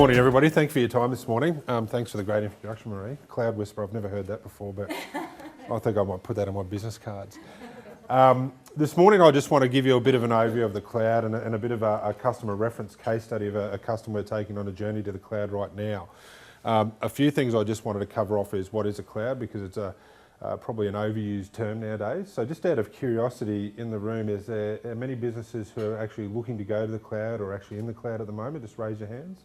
morning, everybody. Thanks for your time this morning. Thanks for the great introduction, Marie. Cloud Whisperer, I've never heard that before, but I think I might put that on my business cards. This morning, I just want to give you a bit of an overview of the cloud and a bit of a customer reference case study of a customer we're taking on a journey to the cloud right now. A few things I just wanted to cover off is what is a cloud, because it's probably an overused term nowadays. So just out of curiosity in the room, is there many businesses who are actually looking to go to the cloud or actually in the cloud at the moment? Just raise your hands.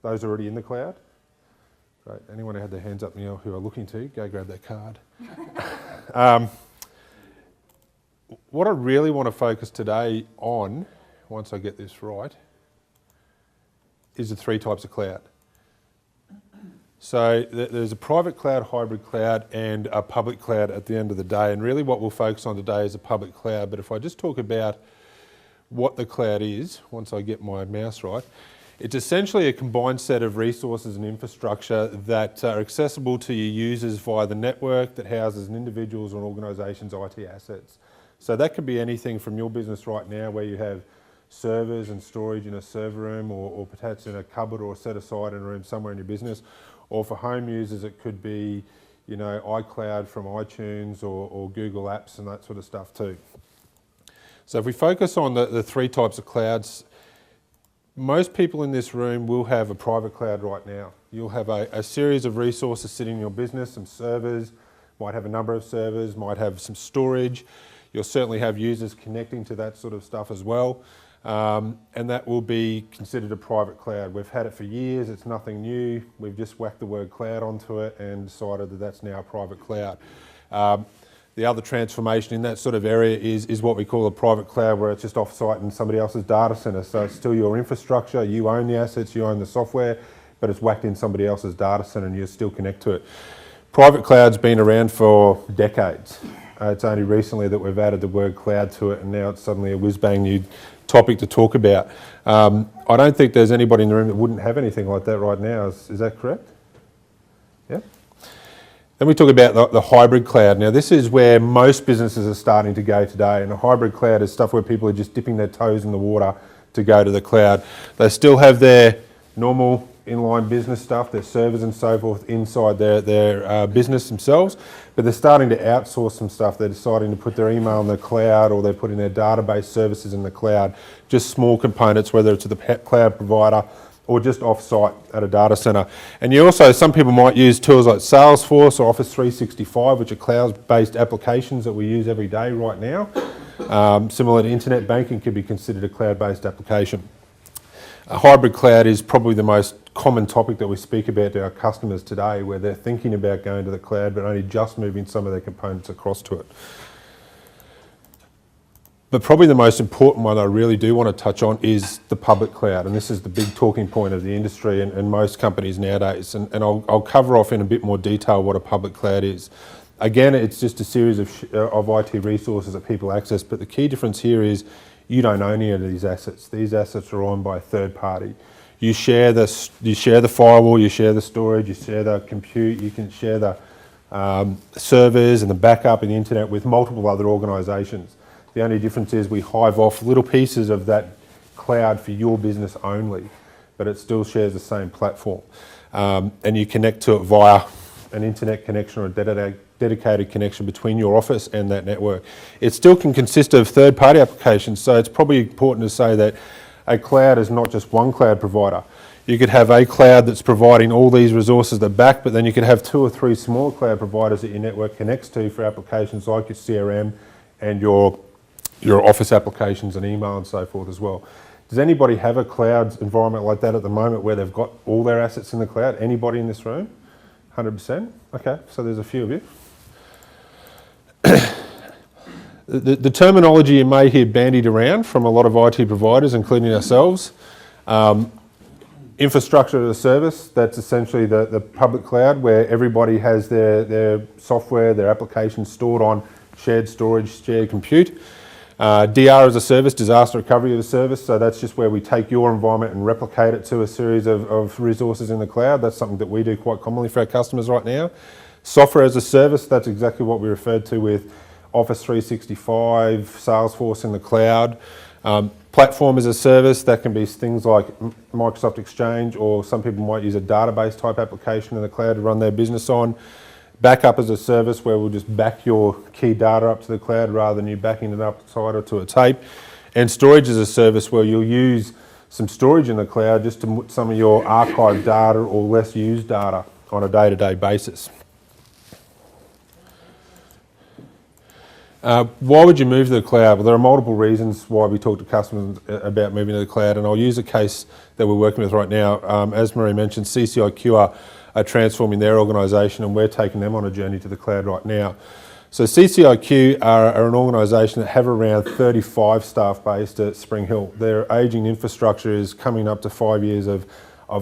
Those already in the cloud? Great. Anyone who had their hands up now who are looking to, go grab that card. What I really want to focus today on, once I get this right, is the three types of cloud. So there's a private cloud, hybrid cloud, and a public cloud at the end of the day. And really what we'll focus on today is a public cloud. But if I just talk about what the cloud is, once I get my mouse right, it's essentially a combined set of resources and infrastructure that are accessible to your users via the network that houses an individual's or organisation's IT assets. So that could be anything from your business right now, where you have servers and storage in a server room, or perhaps in a cupboard or set aside in a room somewhere in your business. Or for home users, it could be, you know, iCloud from iTunes or Google Apps and that sort of stuff too. So if we focus on the three types of clouds, most people in this room will have a private cloud right now. You'll have a series of resources sitting in your business, some servers, might have a number of servers, might have some storage. You'll certainly have users connecting to that sort of stuff as well. And that will be considered a private cloud. We've had it for years, it's nothing new. We've just whacked the word cloud onto it and decided that that's now a private cloud. The other transformation in that sort of area is what we call a private cloud, where it's just off-site in somebody else's data centre. So it's still your infrastructure, you own the assets, you own the software, but it's whacked in somebody else's data centre and you still connect to it. Private cloud's been around for decades. It's only recently that we've added the word cloud to it, and now it's suddenly a whiz-bang new topic to talk about. I don't think there's anybody in the room that wouldn't have anything like that right now. Is that correct? Yeah. Then we talk about the hybrid cloud. Now this is where most businesses are starting to go today, and a hybrid cloud is stuff where people are just dipping their toes in the water to go to the cloud. They still have their normal inline business stuff, their servers and so forth inside their business themselves, but they're starting to outsource some stuff. They're deciding to put their email in the cloud, or they're putting their database services in the cloud, just small components, whether it's to the cloud provider or just off-site at a data center. And you also, some people might use tools like Salesforce or Office 365, which are cloud-based applications that we use every day right now. Similar to internet banking, could be considered a cloud-based application. A hybrid cloud is probably the most common topic that we speak about to our customers today, where they're thinking about going to the cloud but only just moving some of their components across to it. But probably the most important one I really do want to touch on is the public cloud, and this is the big talking point of the industry and most companies nowadays, and I'll cover off in a bit more detail what a public cloud is. Again, it's just a series of IT resources that people access, but the key difference here is you don't own any of these assets. These assets are owned by a third party. You share the firewall, you share the storage, you share the compute, you can share the servers and the backup and the internet with multiple other organisations. The only difference is we hive off little pieces of that cloud for your business only, but it still shares the same platform. And you connect to it via an internet connection or a dedicated connection between your office and that network. It still can consist of third-party applications, so it's probably important to say that a cloud is not just one cloud provider. You could have a cloud that's providing all these resources that back, but then you could have 2 or 3 small cloud providers that your network connects to for applications like your CRM and your office applications and email and so forth as well. Does anybody have a cloud environment like that at the moment where they've got all their assets in the cloud? Anybody in this room? 100%? Okay, so there's a few of you. The terminology you may hear bandied around from a lot of IT providers, including ourselves. Infrastructure as a service, that's essentially the public cloud, where everybody has their software, their applications stored on shared storage, shared compute. DR as a service, disaster recovery as a service, so that's just where we take your environment and replicate it to a series of resources in the cloud. That's something that we do quite commonly for our customers right now. Software as a service, that's exactly what we referred to with Office 365, Salesforce in the cloud. Platform as a service, that can be things like Microsoft Exchange, or some people might use a database type application in the cloud to run their business on. Backup as a service, where we'll just back your key data up to the cloud rather than you backing it up or to a tape. And storage as a service, where you'll use some storage in the cloud just to put some of your archived data or less used data on a day-to-day basis. Why would you move to the cloud? Well, there are multiple reasons why we talk to customers about moving to the cloud, and I'll use a case that we're working with right now. As Marie mentioned, CCIQ are transforming their organisation, and we're taking them on a journey to the cloud right now. So CCIQ are an organisation that have around 35 staff based at Spring Hill. Their ageing infrastructure is coming up to 5 years of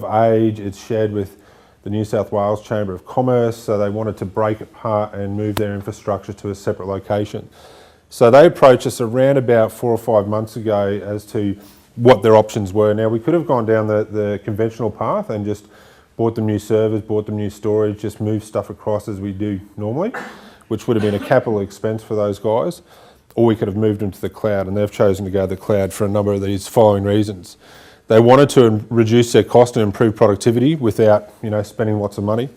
age. It's shared with the New South Wales Chamber of Commerce, so they wanted to break it apart and move their infrastructure to a separate location. So they approached us around about 4 or 5 months ago as to what their options were. Now, we could have gone down the conventional path and just bought them new servers, bought them new storage, just moved stuff across as we do normally, which would have been a capital expense for those guys, or we could have moved them to the cloud, and they've chosen to go to the cloud for a number of these following reasons. They wanted to reduce their cost and improve productivity without, spending lots of money.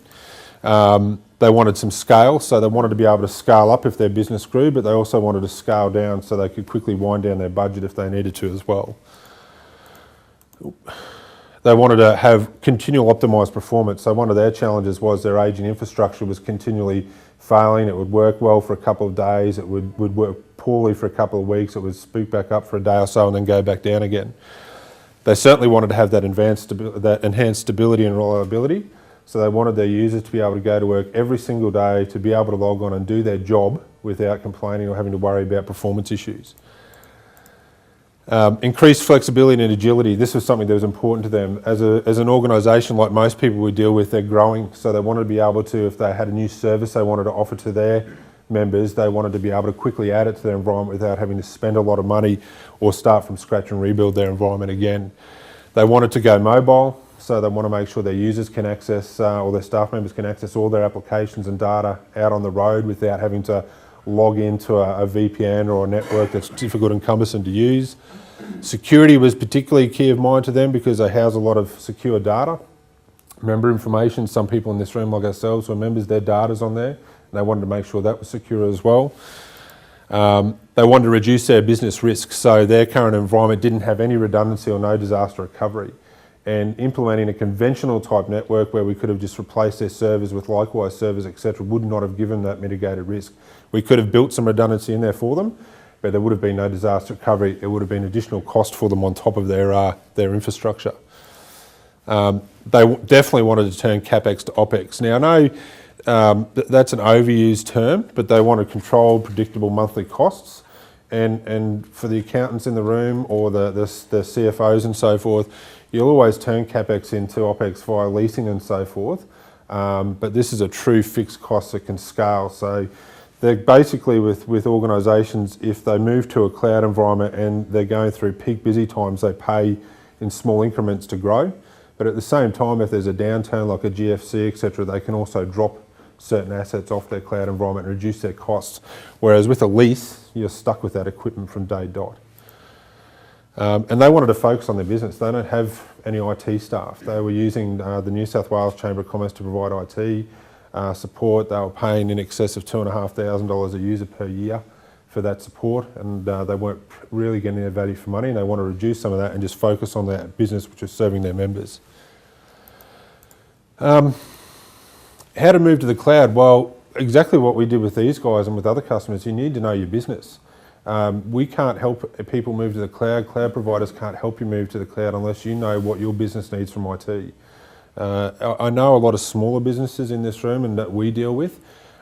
They wanted some scale, so they wanted to be able to scale up if their business grew, but they also wanted to scale down so they could quickly wind down their budget if they needed to as well. They wanted to have continual optimised performance. So one of their challenges was their ageing infrastructure was continually failing. It would work well for a couple of days, it would work poorly for a couple of weeks, it would spook back up for a day or so and then go back down again. They certainly wanted to have that enhanced stability and reliability, so they wanted their users to be able to go to work every single day, to be able to log on and do their job without complaining or having to worry about performance issues. Increased flexibility and agility. This was something that was important to them. As an organisation, like most people we deal with, they're growing, so they wanted to be able to, if they had a new service they wanted to offer to their members, they wanted to be able to quickly add it to their environment without having to spend a lot of money or start from scratch and rebuild their environment again. They wanted to go mobile, so they want to make sure their users can access, or their staff members can access all their applications and data out on the road without having to log into a VPN or a network that's difficult and cumbersome to use. Security was particularly key of mind to them because they house a lot of secure data. Member information, some people in this room like ourselves were members, their data's on there. They wanted to make sure that was secure as well. They wanted to reduce their business risks, so their current environment didn't have any redundancy or no disaster recovery. And implementing a conventional type network where we could have just replaced their servers with likewise servers, etc., would not have given that mitigated risk. We could have built some redundancy in there for them, but there would have been no disaster recovery. It would have been additional cost for them on top of their infrastructure. They definitely wanted to turn CapEx to OpEx. Now, I know that's an overused term, but they wanted controlled, predictable monthly costs. And for the accountants in the room or the CFOs and so forth, you'll always turn CapEx into OpEx via leasing and so forth. But this is a true fixed cost that can scale. So they're basically with organisations, if they move to a cloud environment and they're going through peak busy times, they pay in small increments to grow. But at the same time, if there's a downturn like a GFC, etc., they can also drop certain assets off their cloud environment and reduce their costs. Whereas with a lease, you're stuck with that equipment from day dot. And they wanted to focus on their business. They don't have any IT staff. They were using the New South Wales Chamber of Commerce to provide IT support. They were paying in excess of $2,500 a user per year for that support, and they weren't really getting their value for money, and they want to reduce some of that and just focus on that business which is serving their members. How to move to the cloud? Well, exactly what we did with these guys and with other customers. You need to know your business. We can't help people move to the cloud. Cloud providers can't help you move to the cloud unless you know what your business needs from IT. I know a lot of smaller businesses in this room and that we deal with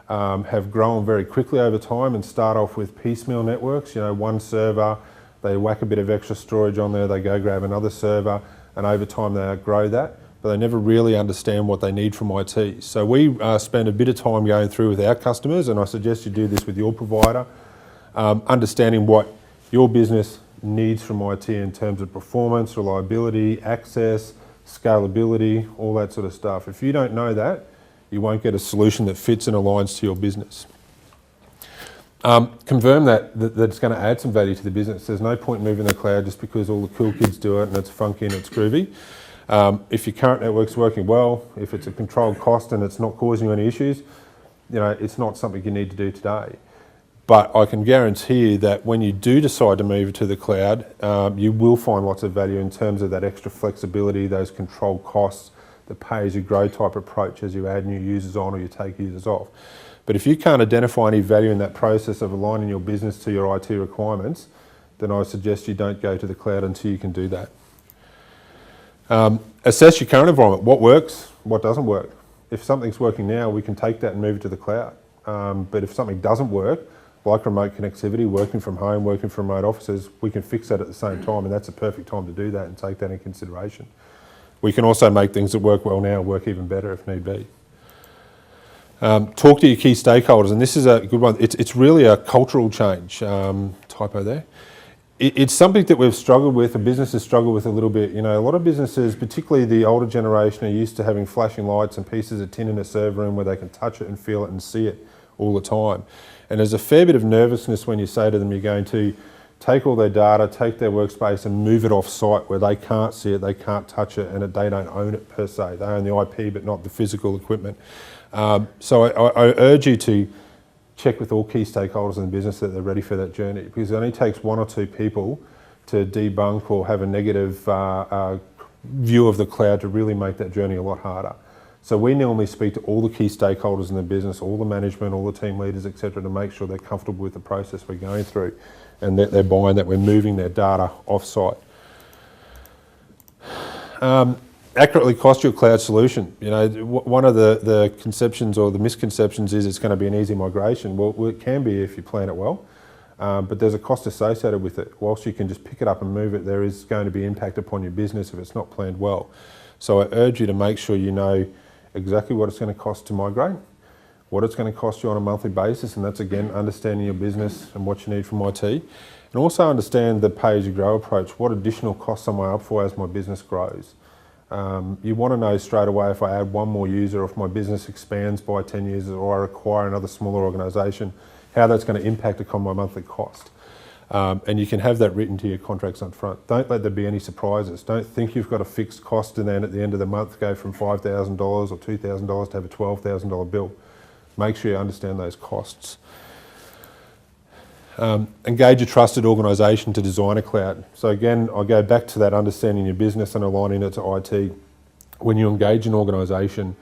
have grown very quickly over time and start off with piecemeal networks. One server, they whack a bit of extra storage on there, they go grab another server, and over time they outgrow that. But they never really understand what they need from IT. So we spend a bit of time going through with our customers, and I suggest you do this with your provider, understanding what your business needs from IT in terms of performance, reliability, access, scalability, all that sort of stuff. If you don't know that, you won't get a solution that fits and aligns to your business. Confirm that it's going to add some value to the business. There's no point moving the cloud just because all the cool kids do it and it's funky and it's groovy. If your current network's working well, if it's a controlled cost and it's not causing you any issues, it's not something you need to do today. But I can guarantee you that when you do decide to move to the cloud, you will find lots of value in terms of that extra flexibility, those controlled costs, the pay-as-you-grow type approach as you add new users on or you take users off. But if you can't identify any value in that process of aligning your business to your IT requirements, then I would suggest you don't go to the cloud until you can do that. Assess your current environment. What works, what doesn't work. If something's working now, we can take that and move it to the cloud. But if something doesn't work, like remote connectivity, working from home, working from remote offices, we can fix that at the same time, and that's a perfect time to do that and take that in consideration. We can also make things that work well now work even better if need be. Talk to your key stakeholders, and this is a good one. It's really a cultural change, typo there. It's something that we've struggled with, and businesses struggle with a little bit. A lot of businesses, particularly the older generation, are used to having flashing lights and pieces of tin in a server room where they can touch it and feel it and see it all the time. And there's a fair bit of nervousness when you say to them you're going to take all their data, take their workspace and move it off site where they can't see it, they can't touch it, and they don't own it per se. They own the IP but not the physical equipment. So I urge you to check with all key stakeholders in the business that they're ready for that journey, because it only takes one or two people to debunk or have a negative view of the cloud to really make that journey a lot harder. So we normally speak to all the key stakeholders in the business, all the management, all the team leaders, etc., to make sure they're comfortable with the process we're going through and that they're buying that we're moving their data off-site. Accurately cost your cloud solution. One of the conceptions or the misconceptions is it's going to be an easy migration. Well, it can be if you plan it well, but there's a cost associated with it. Whilst you can just pick it up and move it, there is going to be impact upon your business if it's not planned well. So I urge you to make sure you know exactly what it's going to cost to migrate, what it's going to cost you on a monthly basis, and that's again understanding your business and what you need from IT, and also understand the pay-as-you-grow approach. What additional costs am I up for as my business grows? You want to know straight away if I add one more user, or if my business expands by 10 users, or I acquire another smaller organisation, how that's going to impact upon my monthly cost. And you can have that written to your contracts up front. Don't let there be any surprises. Don't think you've got a fixed cost and then at the end of the month go from $5,000 or $2,000 to have a $12,000 bill. Make sure you understand those costs. Engage a trusted organisation to design a cloud. So again, I go back to that understanding your business and aligning it to IT. When you engage an organisation,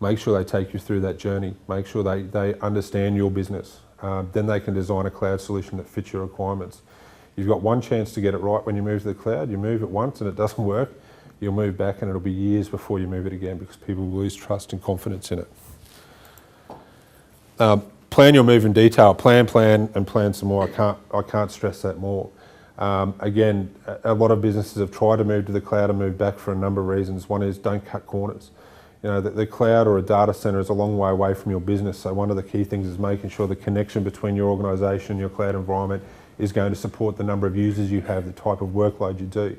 make sure they take you through that journey. Make sure they understand your business. Then they can design a cloud solution that fits your requirements. You've got one chance to get it right when you move to the cloud. You move it once and it doesn't work, you'll move back and it'll be years before you move it again because people lose trust and confidence in it. Plan your move in detail. Plan, and plan some more. I can't stress that more. Again, a lot of businesses have tried to move to the cloud and move back for a number of reasons. One is don't cut corners. The cloud or a data center is a long way away from your business. So one of the key things is making sure the connection between your organisation and your cloud environment is going to support the number of users you have, the type of workload you do.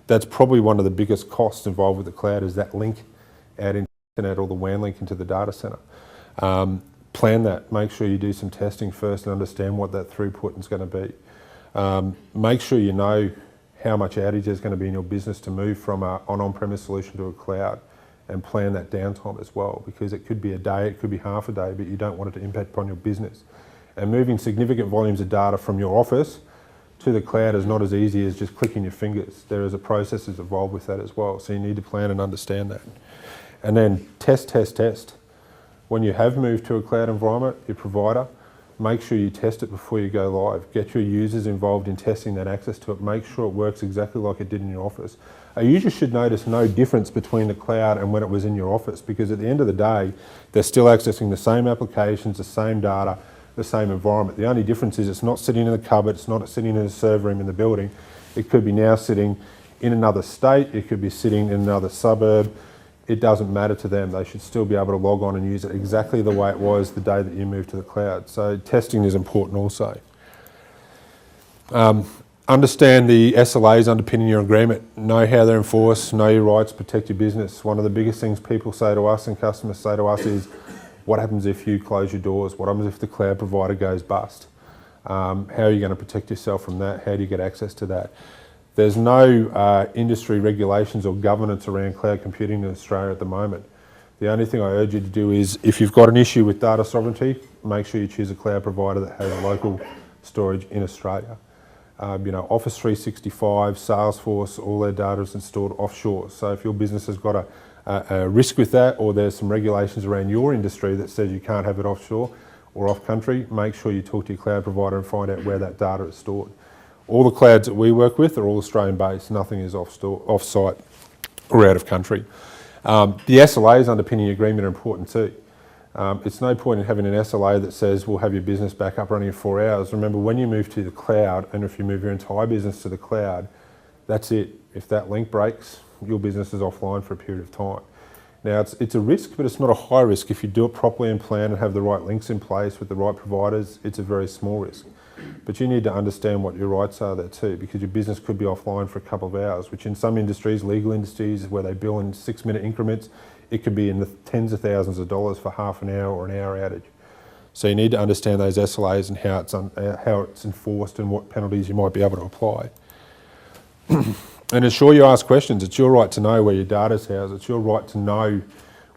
That's probably one of the biggest costs involved with the cloud, is that link out into the internet or the WAN link into the data center. Plan that. Make sure you do some testing first and understand what that throughput is going to be. Make sure you know how much outage there's going to be in your business to move from an on-premise solution to a cloud, and plan that downtime as well, because it could be a day, it could be half a day, but you don't want it to impact upon your business. And moving significant volumes of data from your office to the cloud is not as easy as just clicking your fingers. There is a process that's involved with that as well, so you need to plan and understand that. And then test. When you have moved to a cloud environment, your provider, make sure you test it before you go live. Get your users involved in testing that access to it. Make sure it works exactly like it did in your office. A user should notice no difference between the cloud and when it was in your office, because at the end of the day, they're still accessing the same applications, the same data, the same environment. The only difference is it's not sitting in the cupboard, it's not sitting in a server room in the building. It could be now sitting in another state, it could be sitting in another suburb. It doesn't matter to them. They should still be able to log on and use it exactly the way it was the day that you moved to the cloud. So testing is important also. Understand the SLAs underpinning your agreement. Know how they're enforced, know your rights, protect your business. One of the biggest things people say to us and customers say to us is, what happens if you close your doors? What happens if the cloud provider goes bust? How are you going to protect yourself from that? How do you get access to that? There's no industry regulations or governance around cloud computing in Australia at the moment. The only thing I urge you to do is, if you've got an issue with data sovereignty, make sure you choose a cloud provider that has local storage in Australia. Office 365, Salesforce, all their data is stored offshore. So if your business has got a risk with that, or there's some regulations around your industry that says you can't have it offshore or off country, make sure you talk to your cloud provider and find out where that data is stored. All the clouds that we work with are all Australian based, nothing is off-site or out of country. The SLAs underpinning your agreement are important too. It's no point in having an SLA that says we'll have your business back up running in 4 hours. Remember, when you move to the cloud, and if you move your entire business to the cloud, that's it. If that link breaks, your business is offline for a period of time. Now, it's a risk, but it's not a high risk. If you do it properly and plan and have the right links in place with the right providers, it's a very small risk. But you need to understand what your rights are there too, because your business could be offline for a couple of hours, which in some industries, legal industries, where they bill in 6-minute increments, it could be in the tens of thousands of dollars for half an hour or an hour outage. So you need to understand those SLAs and how it's enforced and what penalties you might be able to apply. And ensure you ask questions. It's your right to know where your data's housed. It's your right to know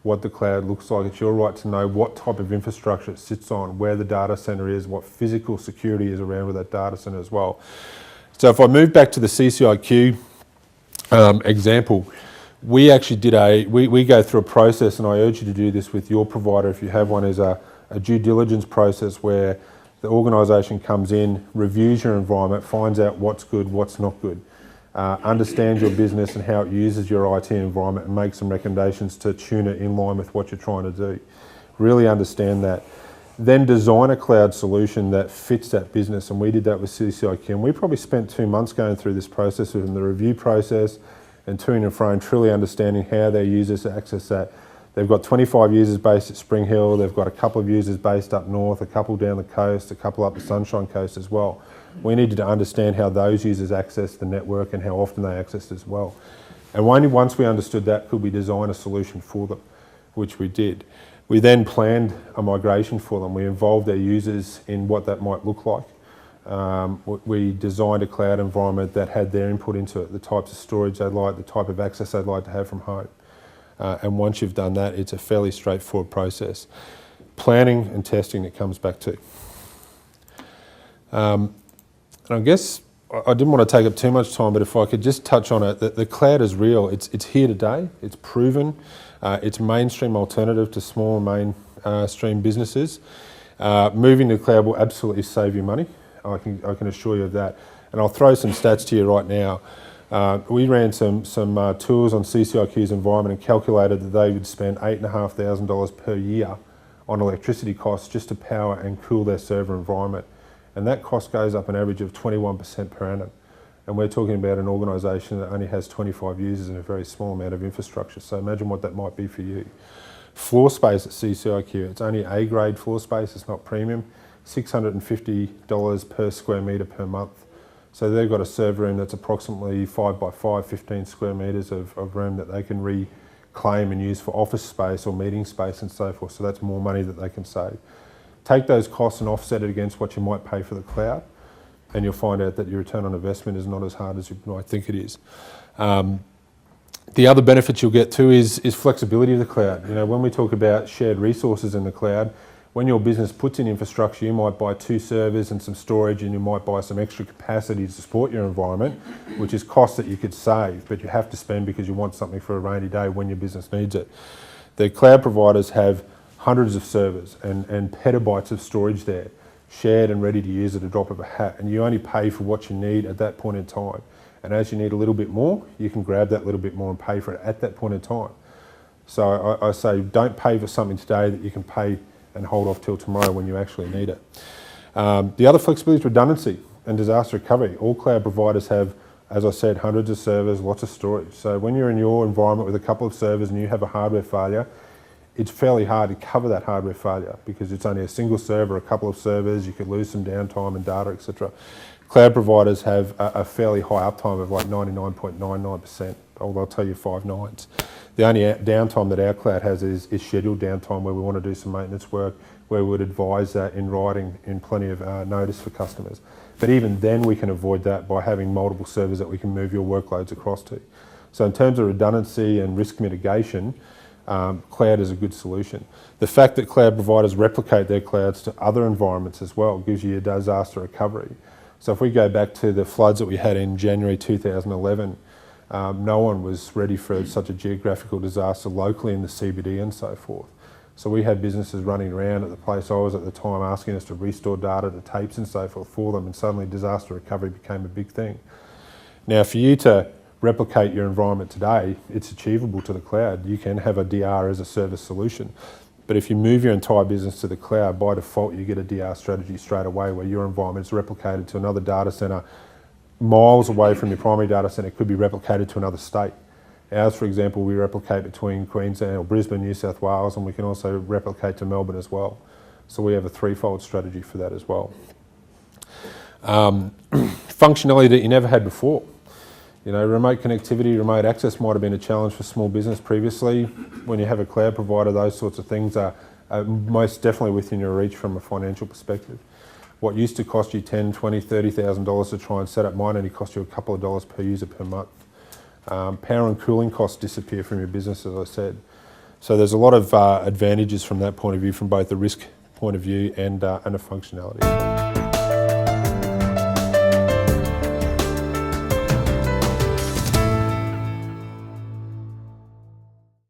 what the cloud looks like. It's your right to know what type of infrastructure it sits on, where the data center is, what physical security is around with that data center as well. So if I move back to the CCIQ example, we actually we go through a process, and I urge you to do this with your provider if you have one, is a due diligence process where the organisation comes in, reviews your environment, finds out what's good, what's not good. Understand your business and how it uses your IT environment, and make some recommendations to tune it in line with what you're trying to do. Really understand that. Then design a cloud solution that fits that business, and we did that with CCIQ, and we probably spent 2 months going through this process within the review process and to and fro, and truly understanding how their users access that. They've got 25 users based at Spring Hill, they've got a couple of users based up north, a couple down the coast, a couple up the Sunshine Coast as well. We needed to understand how those users access the network and how often they access it as well. And only once we understood that could we design a solution for them, which we did. We then planned a migration for them. We involved their users in what that might look like. We designed a cloud environment that had their input into it, the types of storage they'd like, the type of access they'd like to have from home. And once you've done that, it's a fairly straightforward process. Planning and testing it comes back to. And I guess I didn't want to take up too much time, but if I could just touch on it, the cloud is real. It's here today. It's proven. It's a mainstream alternative to small and mainstream businesses. Moving to the cloud will absolutely save you money. I can assure you of that. And I'll throw some stats to you right now. We ran some tools on CCIQ's environment and calculated that they would spend $8,500 per year on electricity costs just to power and cool their server environment. And that cost goes up an average of 21% per annum. And we're talking about an organisation that only has 25 users and a very small amount of infrastructure. So imagine what that might be for you. Floor space at CCIQ, it's only A-grade floor space, it's not premium, $650 per square metre per month. So they've got a server room that's approximately 5 by 5, 15 square metres of room that they can reclaim and use for office space or meeting space and so forth. So that's more money that they can save. Take those costs and offset it against what you might pay for the cloud, and you'll find out that your return on investment is not as hard as you might think it is. The other benefits you'll get too is flexibility of the cloud. When we talk about shared resources in the cloud, when your business puts in infrastructure, you might buy 2 servers and some storage, and you might buy some extra capacity to support your environment, which is cost that you could save, but you have to spend because you want something for a rainy day when your business needs it. The cloud providers have hundreds of servers and petabytes of storage there, shared and ready to use at a drop of a hat, and you only pay for what you need at that point in time. And as you need a little bit more, you can grab that little bit more and pay for it at that point in time. So I say don't pay for something today that you can pay and hold off till tomorrow when you actually need it. The other flexibility is redundancy and disaster recovery. All cloud providers have, as I said, hundreds of servers, lots of storage. So when you're in your environment with a couple of servers and you have a hardware failure, it's fairly hard to cover that hardware failure because it's only a single server, a couple of servers, you could lose some downtime and data, etc. Cloud providers have a fairly high uptime of like 99.99%, although I'll tell you 5 nines. The only downtime that our cloud has is scheduled downtime where we want to do some maintenance work, where we would advise that in writing in plenty of notice for customers. But even then we can avoid that by having multiple servers that we can move your workloads across to. So in terms of redundancy and risk mitigation, cloud is a good solution. The fact that cloud providers replicate their clouds to other environments as well gives you a disaster recovery. So if we go back to the floods that we had in January 2011, no one was ready for such a geographical disaster locally in the CBD and so forth. So we had businesses running around at the place I was at the time asking us to restore data to tapes and so forth for them, and suddenly disaster recovery became a big thing. Now for you to replicate your environment today, it's achievable to the cloud. You can have a DR as a service solution. But if you move your entire business to the cloud, by default you get a DR strategy straight away where your environment is replicated to another data centre miles away from your primary data centre. It could be replicated to another state. Ours, for example, we replicate between Queensland or Brisbane, New South Wales, and we can also replicate to Melbourne as well. So we have a threefold strategy for that as well. Functionality that you never had before. You know, remote connectivity, remote access might have been a challenge for small business previously. When you have a cloud provider, those sorts of things are most definitely within your reach from a financial perspective. What used to cost you $10,000, $20,000, $30,000 to try and set up might only cost you a couple of dollars per user per month. Power and cooling costs disappear from your business, as I said. So there's a lot of advantages from that point of view, from both the risk point of view and a functionality.